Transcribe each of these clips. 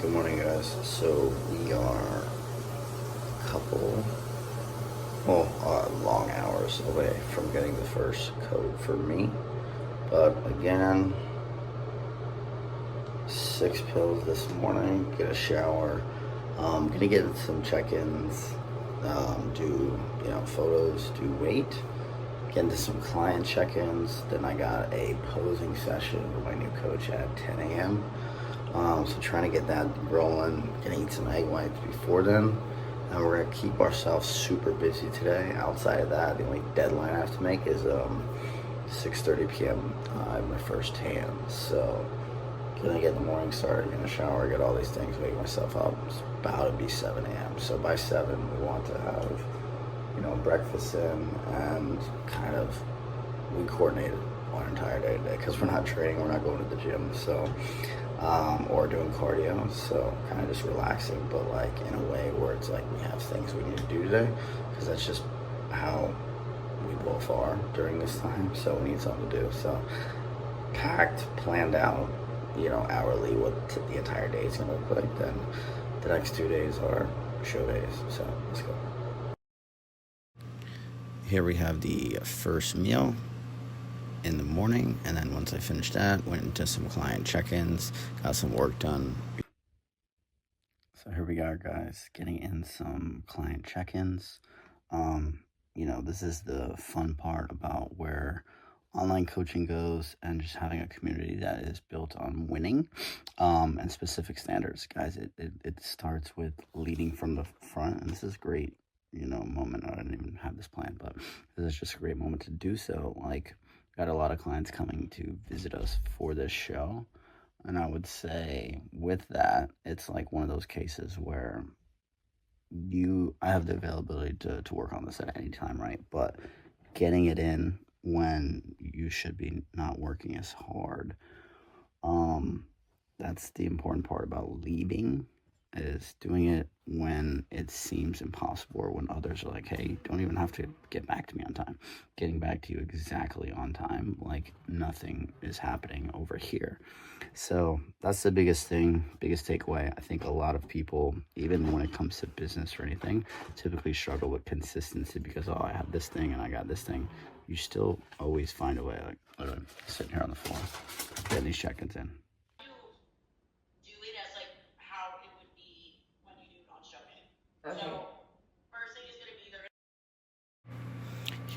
Good morning, guys. So we are long hours away from getting the first code for me. But again, 6 pills this morning, get a shower. Gonna get some check-ins, do photos, do weight, get into some client check-ins. Then I got a posing session with my new coach at 10 a.m. So trying to get that rolling, gonna eat some egg whites before then. And we're gonna keep ourselves super busy today. Outside of that, the only deadline I have to make is 6:30 p.m. I have my first tan. So gonna get the morning started, gonna shower, get all these things, wake myself up. It's about to be 7 a.m. So by 7, we want to have, breakfast in, and kind of we coordinated our entire day today because we're not training, we're not going to the gym, so or doing cardio, so kind of just relaxing, but like in a way where it's like we have things we need to do today, because that's just how we both are during this time. So we need something to do. So packed, planned out, hourly what the entire day is gonna look like. Then the next 2 days are show days. So let's go. Here we have the first meal in the morning, and then once I finished that, went into some client check-ins, got some work done. So here we are, guys, getting in some client check-ins. This is the fun part about where online coaching goes, and just having a community that is built on winning and specific standards. Guys, it starts with leading from the front, and this is great, moment. I didn't even have this plan, but this is just a great moment to do so. Like, got a lot of clients coming to visit us for this show, and I would say with that, it's like one of those cases where I have the availability to work on this at any time, right? But getting it in when you should be not working as hard, that's the important part about leading, is doing it when it seems impossible, or when others are like, hey, don't even have to get back to me on time. Getting back to you exactly on time, like nothing is happening over here. So that's the biggest thing, biggest takeaway. I think a lot of people, even when it comes to business or anything, typically struggle with consistency because, I have this thing and I got this thing. You still always find a way, like literally sitting here on the floor, getting these check-ins in. Okay. So, first thing is going to be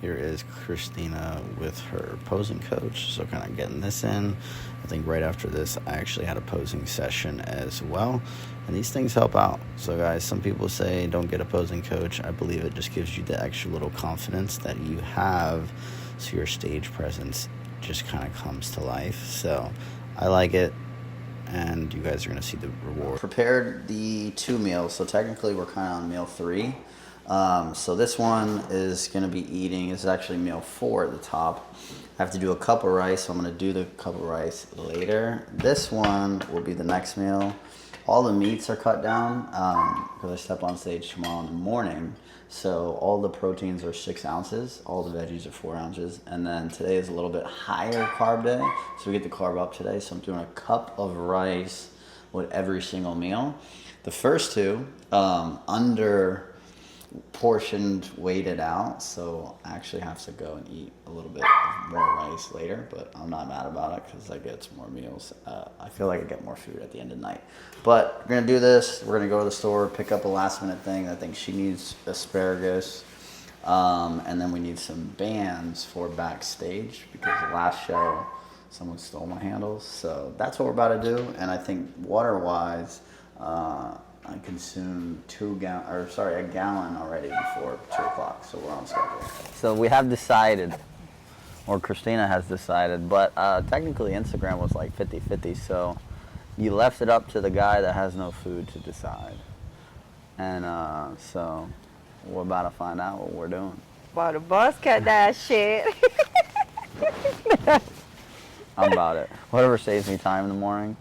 Here is Christina with her posing coach, so kind of getting this in. I think right after this, I actually had a posing session as well, and these things help out. So guys, some people say don't get a posing coach. I believe it just gives you the extra little confidence that you have, so your stage presence just kind of comes to life. So I like it, and you guys are going to see the reward. Prepared the 2 meals, so technically we're kind of on meal 3. So this one is going to be eating, this is actually meal 4 at the top. I have to do a cup of rice, so I'm going to do the cup of rice later. This one will be the next meal. All the meats are cut down because I step on stage tomorrow in the morning. So all the proteins are 6 ounces, all the veggies are 4 ounces. And then today is a little bit higher carb day, so we get the carb up today. So I'm doing a cup of rice with every single meal. The first 2, under portioned, weighted out, so I actually have to go and eat a little bit more rice later, but I'm not mad about it because I get some more meals. I feel like I get more food at the end of the night. But we're gonna do this. We're gonna go to the store, pick up a last minute thing. I think she needs asparagus, and then we need some bands for backstage because the last show someone stole my handles. So that's what we're about to do. And I think water wise, I consumed a gallon already before 2 o'clock, so we're on schedule. So we have decided, or Christina has decided, but technically Instagram was like 50-50, so you left it up to the guy that has no food to decide. And so we're about to find out what we're doing. About the bus cut that shit. I'm about it. Whatever saves me time in the morning.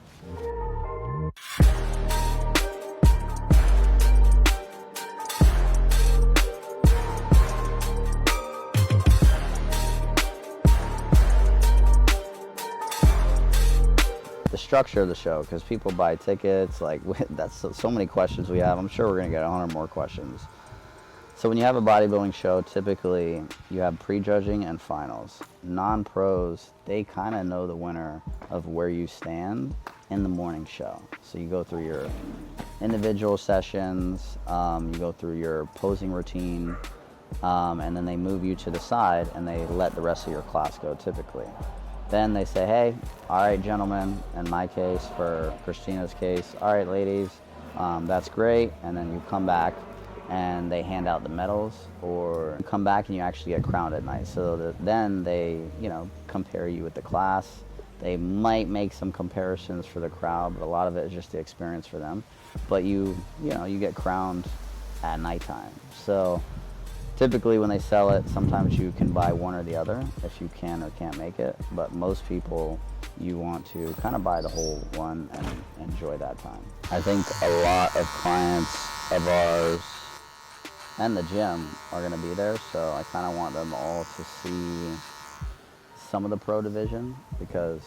structure of the show, because people buy tickets. Like, that's so many questions we have. I'm sure we're gonna get 100 more questions. So when you have a bodybuilding show, typically you have prejudging and finals. Non-pros, they kind of know the winner of where you stand in the morning show. So you go through your individual sessions, you go through your posing routine, and then they move you to the side and they let the rest of your class go typically. Then they say, hey, all right, gentlemen, in my case, for Christina's case, all right, ladies, that's great. And then you come back and they hand out the medals, or you come back and you actually get crowned at night. So then they, compare you with the class. They might make some comparisons for the crowd, but a lot of it is just the experience for them. But you get crowned at nighttime. So typically when they sell it, sometimes you can buy one or the other if you can or can't make it. But most people, you want to kind of buy the whole one and enjoy that time. I think a lot of clients of ours and the gym are going to be there, so I kind of want them all to see some of the pro division, because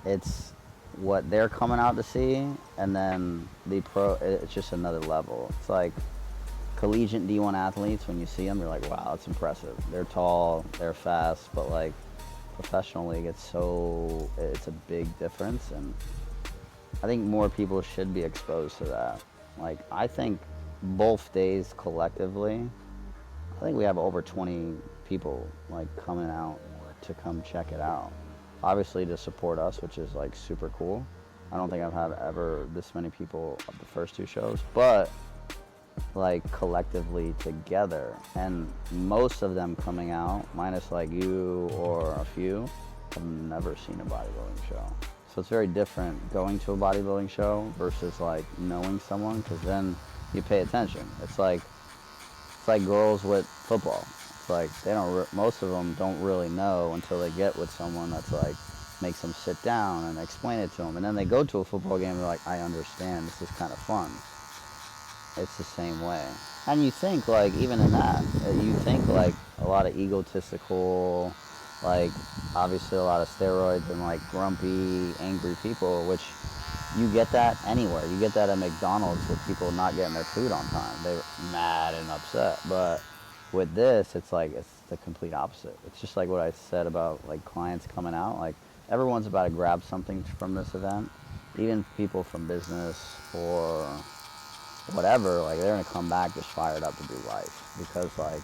it's what they're coming out to see, and then the pro, it's just another level. It's like collegiate D1 athletes, when you see them, you're like, wow, that's impressive. They're tall, they're fast, but like professional league, it's a big difference, and I think more people should be exposed to that. Like, I think both days collectively, I think we have over 20 people like coming out to come check it out. Obviously to support us, which is like super cool. I don't think I've had ever this many people at the first two shows, but like collectively together, and most of them coming out, minus like you or a few, have never seen a bodybuilding show. So it's very different going to a bodybuilding show versus like knowing someone, because then you pay attention. It's like girls with football. It's like most of them don't really know until they get with someone that's like makes them sit down and explain it to them, and then they go to a football game and they're like, I understand, this is kind of fun. It's the same way. And you think like, even in that, you think like a lot of egotistical, like obviously a lot of steroids and like grumpy, angry people, which you get that anywhere. You get that at McDonald's with people not getting their food on time. They're mad and upset. But with this, it's like, it's the complete opposite. It's just like what I said about like clients coming out. Like, everyone's about to grab something from this event. Even people from business or whatever, like they're gonna come back just fired up to do life. Because like,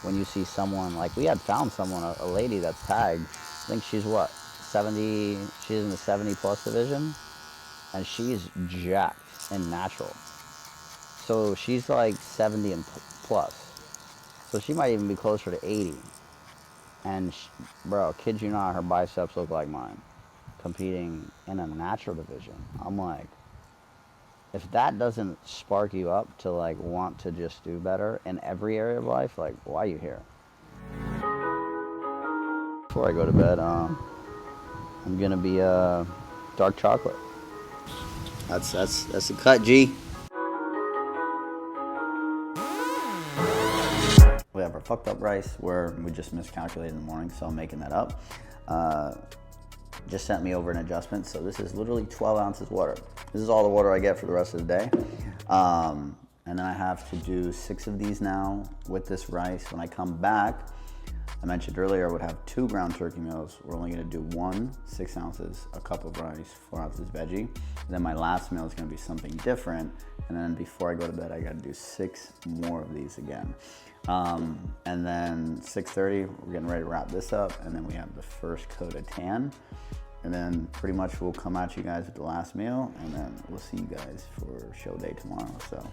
when you see someone, like we had found someone, a lady that's tagged, I think she's what, 70, she's in the 70 plus division, and she's jacked and natural. So she's like 70 and plus. So she might even be closer to 80. And bro, kid you not, her biceps look like mine, competing in a natural division. I'm like, if that doesn't spark you up to like want to just do better in every area of life, like, why are you here? Before I go to bed, I'm gonna be dark chocolate. That's a cut, G. We have our fucked up rice where we just miscalculated in the morning, so I'm making that up. Just sent me over an adjustment, so this is literally 12 ounces water. This is all the water I get for the rest of the day. And then I have to do 6 of these now with this rice. When I come back, I mentioned earlier I would have 2 ground turkey meals. We're only gonna do 1, 6 ounces, a cup of rice, 4 ounces veggie. And then my last meal is gonna be something different. And then before I go to bed, I gotta do 6 more of these again. And then 6:30, we're getting ready to wrap this up. And then we have the first coat of tan. And then pretty much we'll come at you guys with the last meal. And then we'll see you guys for show day tomorrow. So